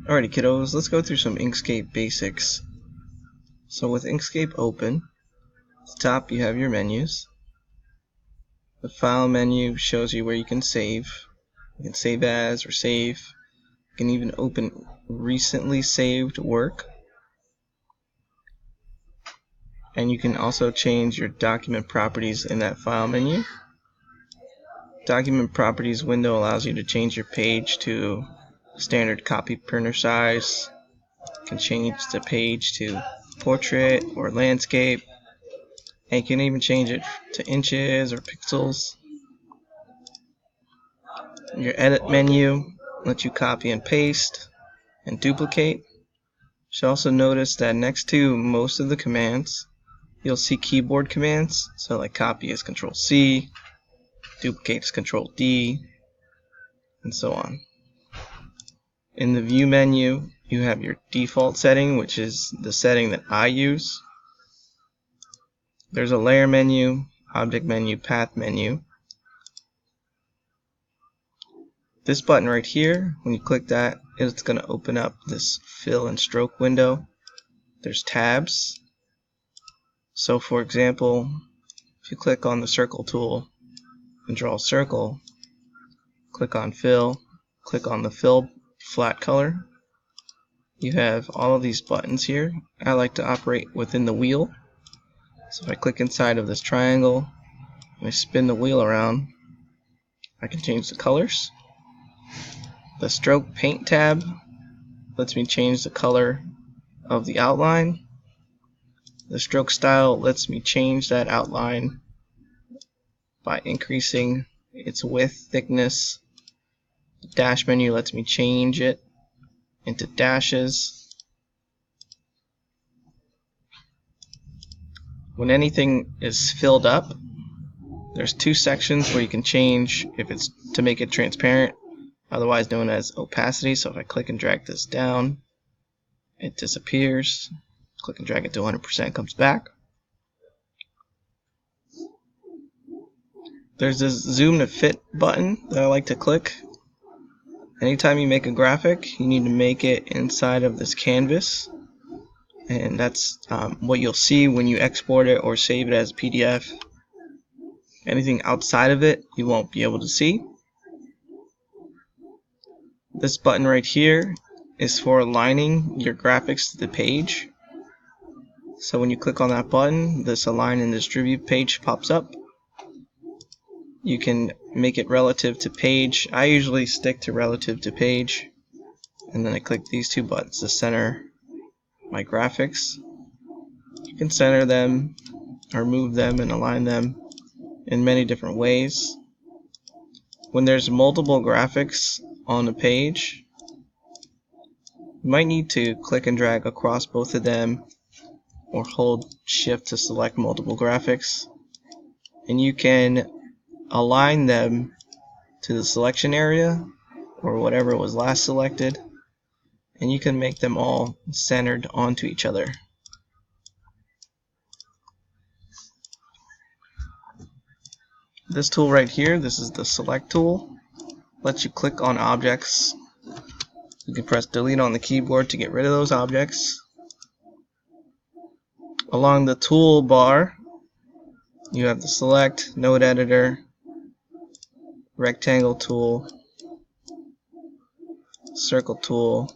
Alrighty kiddos, let's go through some Inkscape basics. So with Inkscape open, at the top you have your menus. The file menu shows you where you can save. You can save as or save. You can even open recently saved work. And you can also change your document properties in that file menu. Document properties window allows you to change your page to standard copy printer size. You can change the page to portrait or landscape, and you can even change it to inches or pixels. Your edit menu lets you copy and paste and duplicate. You should also notice that next to most of the commands you'll see keyboard commands, so like copy is Control C, duplicate is Control D, and so on. In the view menu you have your default setting, which is the setting that I use. There's a layer menu, object menu, path menu. This button right here, when you click that, it's going to open up this fill and stroke window. There's tabs. So for example, if you click on the circle tool and draw a circle, click on fill, click on the fill flat color, you have all of these buttons here. I like to operate within the wheel. So if I click inside of this triangle and I spin the wheel around, I can change the colors. The stroke paint tab lets me change the color of the outline. The stroke style lets me change that outline by increasing its width, thickness. The dash menu lets me change it into dashes. When anything is filled up, there's two sections where you can change if it's to make it transparent, otherwise known as opacity. So if I click and drag this down, it disappears. Click and drag it to 100%, comes back. There's this zoom to fit button that I like to click. Anytime you make a graphic, you need to make it inside of this canvas, and that's what you'll see when you export it or save it as a PDF. Anything outside of it you won't be able to see. This button right here is for aligning your graphics to the page. So when you click on that button, this align and distribute page pops up. You can make it relative to page. I usually stick to relative to page, and then I click these two buttons to center my graphics. You can center them or move them and align them in many different ways. When there's multiple graphics on a page, you might need to click and drag across both of them or hold shift to select multiple graphics, and you can align them to the selection area or whatever was last selected, and you can make them all centered onto each other. This tool right here, this is the select tool, lets you click on objects. You can press delete on the keyboard to get rid of those objects. Along the toolbar you have the select, node editor, rectangle tool, circle tool.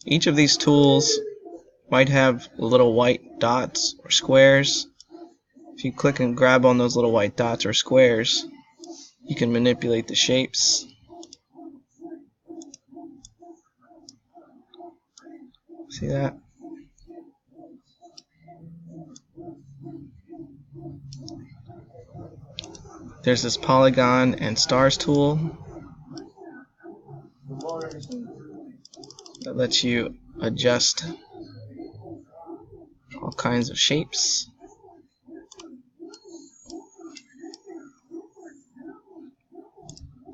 Each of these tools might have little white dots or squares. If you click and grab on those little white dots or squares, you can manipulate the shapes. See that? There's this polygon and stars tool that lets you adjust all kinds of shapes.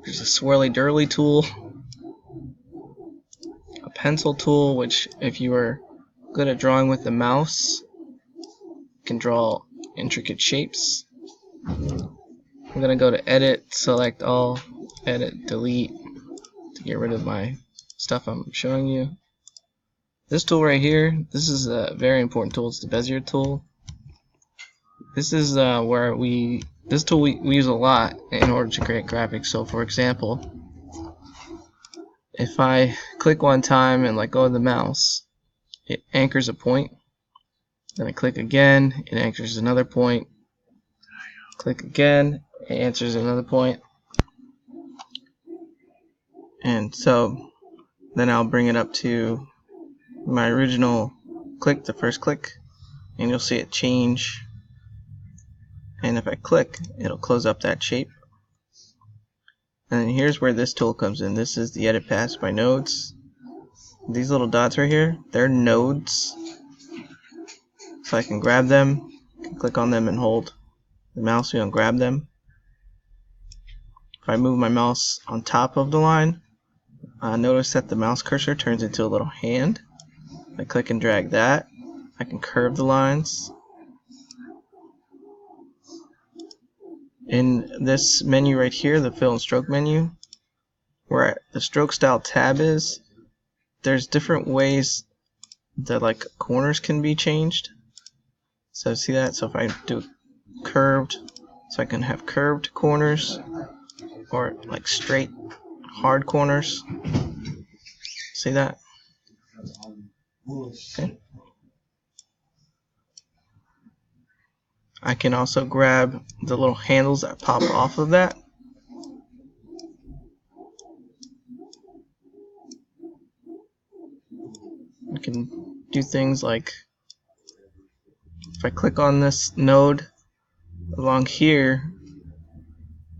There's a swirly dirly tool, a pencil tool, which if you are good at drawing with the mouse, you can draw intricate shapes. I'm going to go to edit, select all, edit, delete to get rid of my stuff I'm showing you. This tool right here, this is a very important tool. It's the Bezier Tool. This is this tool we use a lot in order to create graphics. So for example, if I click one time and let go of the mouse, it anchors a point. Then I click again, it anchors another point. Click again, it answers another point. And so then I'll bring it up to my original click, the first click, and you'll see it change. And if I click, it'll close up that shape. And then here's where this tool comes in. This is the edit paths by nodes. These little dots right here, they're nodes. So I can grab them, click on them and hold the mouse wheel and grab them. If I move my mouse on top of the line, notice that the mouse cursor turns into a little hand. If I click and drag that, I can curve the lines. In this menu right here, the fill and stroke menu, where the stroke style tab is, there's different ways that like corners can be changed. So see that? So if I do curved, so I can have curved corners or like straight hard corners. See that? Okay. I can also grab the little handles that pop off of that. I can do things like, if I click on this node along here,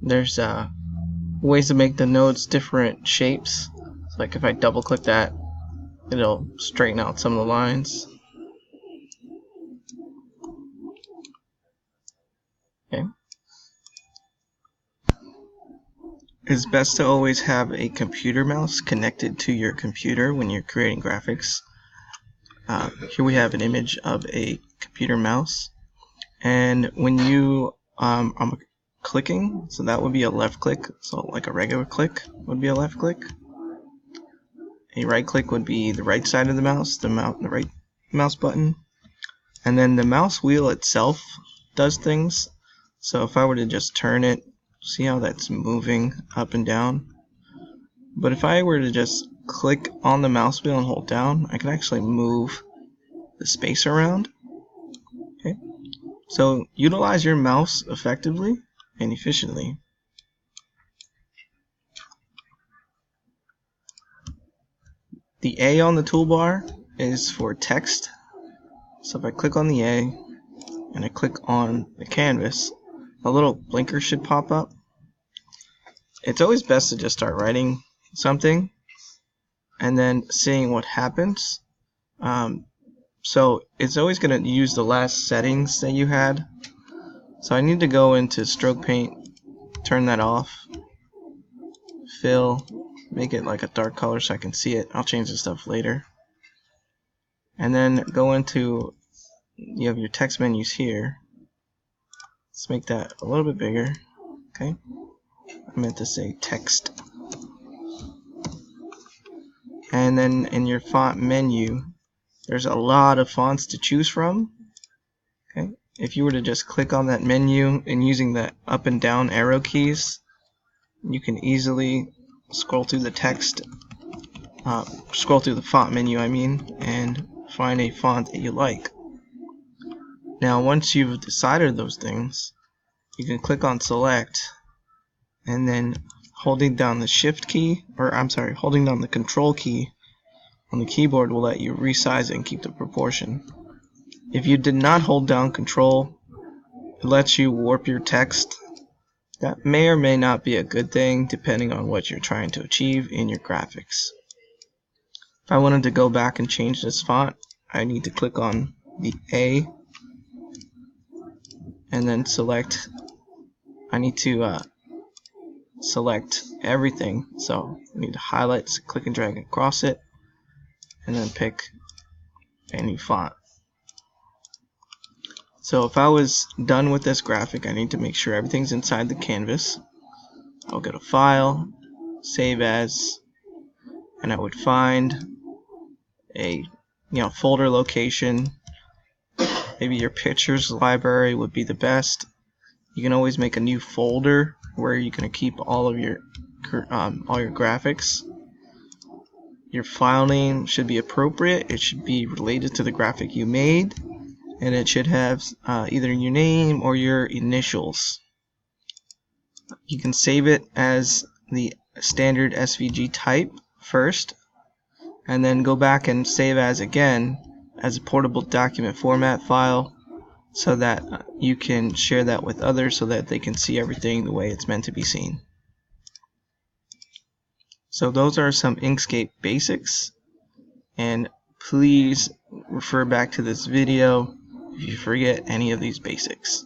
there's ways to make the nodes different shapes. So like if I double click that, it'll straighten out some of the lines. Okay. It's best to always have a computer mouse connected to your computer when you're creating graphics. Here we have an image of a computer mouse, and when you I'm clicking, so that would be a left click, so like a regular click would be a left click. A right click would be the right side of the mouse, the right mouse button, and then the mouse wheel itself does things. So if I were to just turn it, see how that's moving up and down? But if I were to just click on the mouse wheel and hold down, I can actually move the space around. Okay, so utilize your mouse effectively and efficiently. The A on the toolbar is for text. So if I click on the A and I click on the canvas, a little blinker should pop up. It's always best to just start writing something and then seeing what happens. So it's always going to use the last settings that you had. So I need to go into stroke paint, turn that off, fill, make it like a dark color so I can see it. I'll change the stuff later. And then go into, you have your text menus here. Let's make that a little bit bigger. Okay, I meant to say text. And then in your font menu, there's a lot of fonts to choose from. Okay, if you were to just click on that menu and using the up and down arrow keys, you can easily scroll through the text, scroll through the font menu, and find a font that you like. Now once you've decided those things, you can click on select, and then holding down the shift key, or holding down the control key on the keyboard will let you resize it and keep the proportion. If you did not hold down control, it lets you warp your text. That may or may not be a good thing depending on what you're trying to achieve in your graphics. If I wanted to go back and change this font, I need to click on the A and then select, I need to select everything. So I need to highlight, click and drag across it, and then pick a new font. So if I was done with this graphic, I need to make sure everything's inside the canvas. I'll go to File, Save As, and I would find a folder location. Maybe your pictures library would be the best. You can always make a new folder where you're going to keep all of your graphics. Your file name should be appropriate. It should be related to the graphic you made, and it should have either your name or your initials. You can save it as the standard SVG type first, and then go back and save as again as a portable document format file, so that you can share that with others so that they can see everything the way it's meant to be seen. So those are some Inkscape basics, and please refer back to this video if you forget any of these basics.